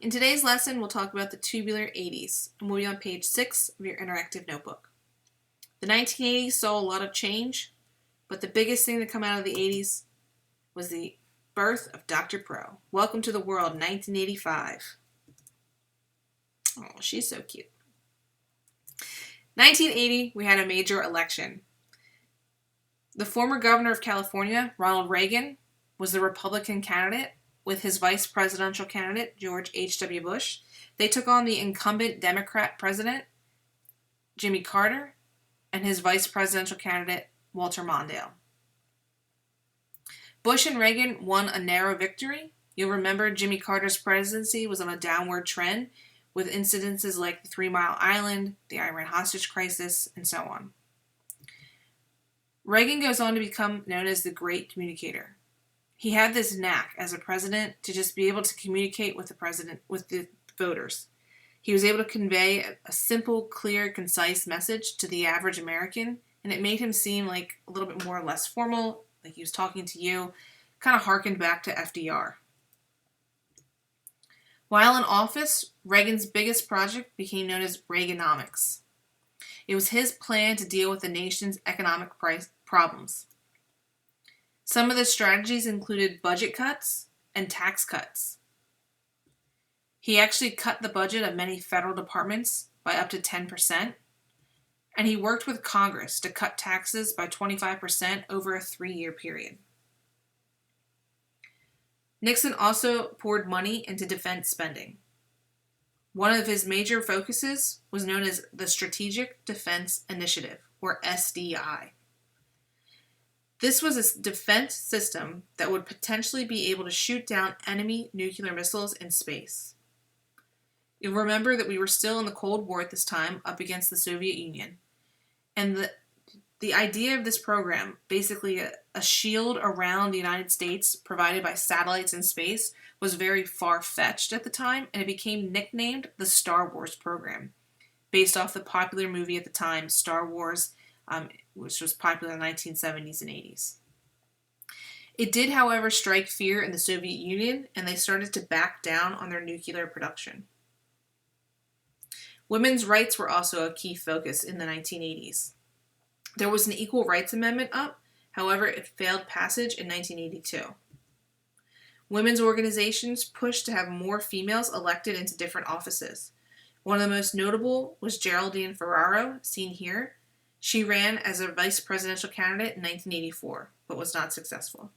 In today's lesson, we'll talk about the Tubular 80s, and we'll be on page 6 of your interactive notebook. The 1980s saw a lot of change, but the biggest thing to come out of the 80s was the birth of Dr. Pro. Welcome to the world, 1985. Oh, she's so cute. 1980, we had a major election. The former governor of California, Ronald Reagan, was the Republican candidate with his vice presidential candidate, George H.W. Bush. They took on the incumbent Democrat president, Jimmy Carter, and his vice presidential candidate, Walter Mondale. Bush and Reagan won a narrow victory. You'll remember Jimmy Carter's presidency was on a downward trend with incidences like the 3 Mile Island, the Iran hostage crisis, and so on. Reagan goes on to become known as the Great Communicator. He had this knack as a president to just be able to communicate with the voters. He was able to convey a simple, clear, concise message to the average American, and it made him seem like a little bit more or less formal, like he was talking to you, kind of harkened back to FDR. While in office, Reagan's biggest project became known as Reaganomics. It was his plan to deal with the nation's economic problems. Some of the strategies included budget cuts and tax cuts. He actually cut the budget of many federal departments by up to 10%, and he worked with Congress to cut taxes by 25% over a 3-year period. Nixon also poured money into defense spending. One of his major focuses was known as the Strategic Defense Initiative, or SDI. This was a defense system that would potentially be able to shoot down enemy nuclear missiles in space. You'll remember that we were still in the Cold War at this time, up against the Soviet Union. And the idea of this program, basically a shield around the United States provided by satellites in space, was very far-fetched at the time, and it became nicknamed the Star Wars program, based off the popular movie at the time, Star Wars, which was popular in the 1970s and 80s. It did, however, strike fear in the Soviet Union, and they started to back down on their nuclear production. Women's rights were also a key focus in the 1980s. There was an Equal Rights Amendment up, however, it failed passage in 1982. Women's organizations pushed to have more females elected into different offices. One of the most notable was Geraldine Ferraro, seen here. She ran as a vice presidential candidate in 1984, but was not successful.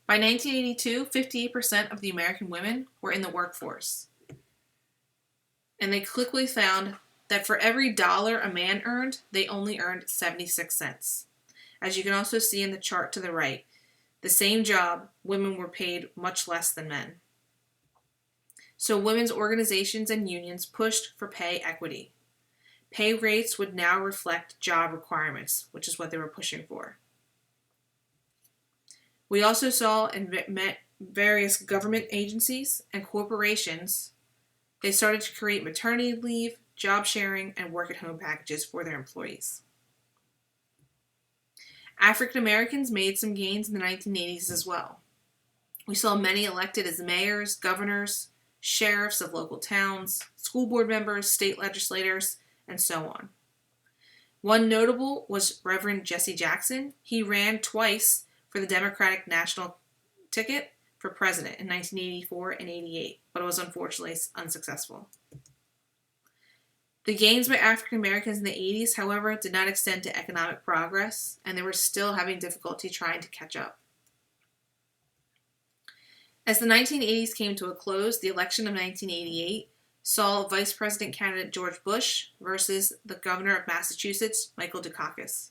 By 1982, 58% of the American women were in the workforce. And they quickly found that for every dollar a man earned, they only earned 76 cents. As you can also see in the chart to the right, the same job, women were paid much less than men. So women's organizations and unions pushed for pay equity. Pay rates would now reflect job requirements, which is what they were pushing for. We also saw in various government agencies and corporations, they started to create maternity leave, job sharing, and work-at-home packages for their employees. African Americans made some gains in the 1980s as well. We saw many elected as mayors, governors, sheriffs of local towns, school board members, state legislators, and so on. One notable was Reverend Jesse Jackson. He ran twice for the Democratic National ticket for president in 1984 and 88, but it was unfortunately unsuccessful. The gains by African Americans in the 80s, however, did not extend to economic progress, and they were still having difficulty trying to catch up. As the 1980s came to a close, the election of 1988 saw Vice President candidate George Bush versus the governor of Massachusetts, Michael Dukakis.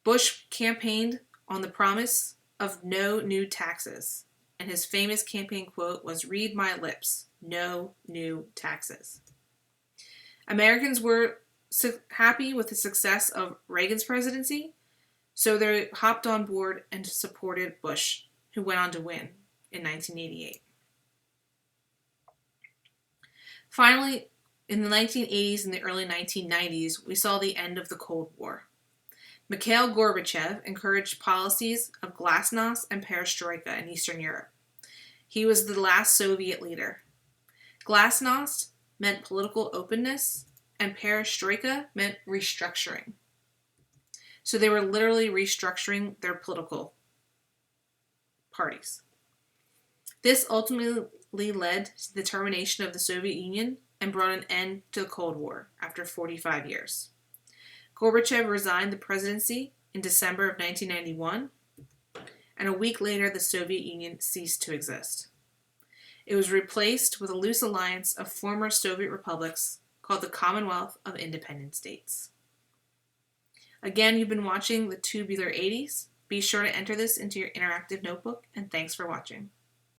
Bush campaigned on the promise of no new taxes, and his famous campaign quote was, "Read my lips, no new taxes." Americans were happy with the success of Reagan's presidency, so they hopped on board and supported Bush, who went on to win in 1988. Finally, in the 1980s and the early 1990s, we saw the end of the Cold War. Mikhail Gorbachev encouraged policies of glasnost and perestroika in Eastern Europe. He was the last Soviet leader. Glasnost meant political openness, and perestroika meant restructuring. So they were literally restructuring their political parties. This ultimately led to the termination of the Soviet Union and brought an end to the Cold War after 45 years. Gorbachev resigned the presidency in December of 1991, and a week later the Soviet Union ceased to exist. It was replaced with a loose alliance of former Soviet republics called the Commonwealth of Independent States. Again, you've been watching the Tubular 80s. Be sure to enter this into your interactive notebook, and thanks for watching.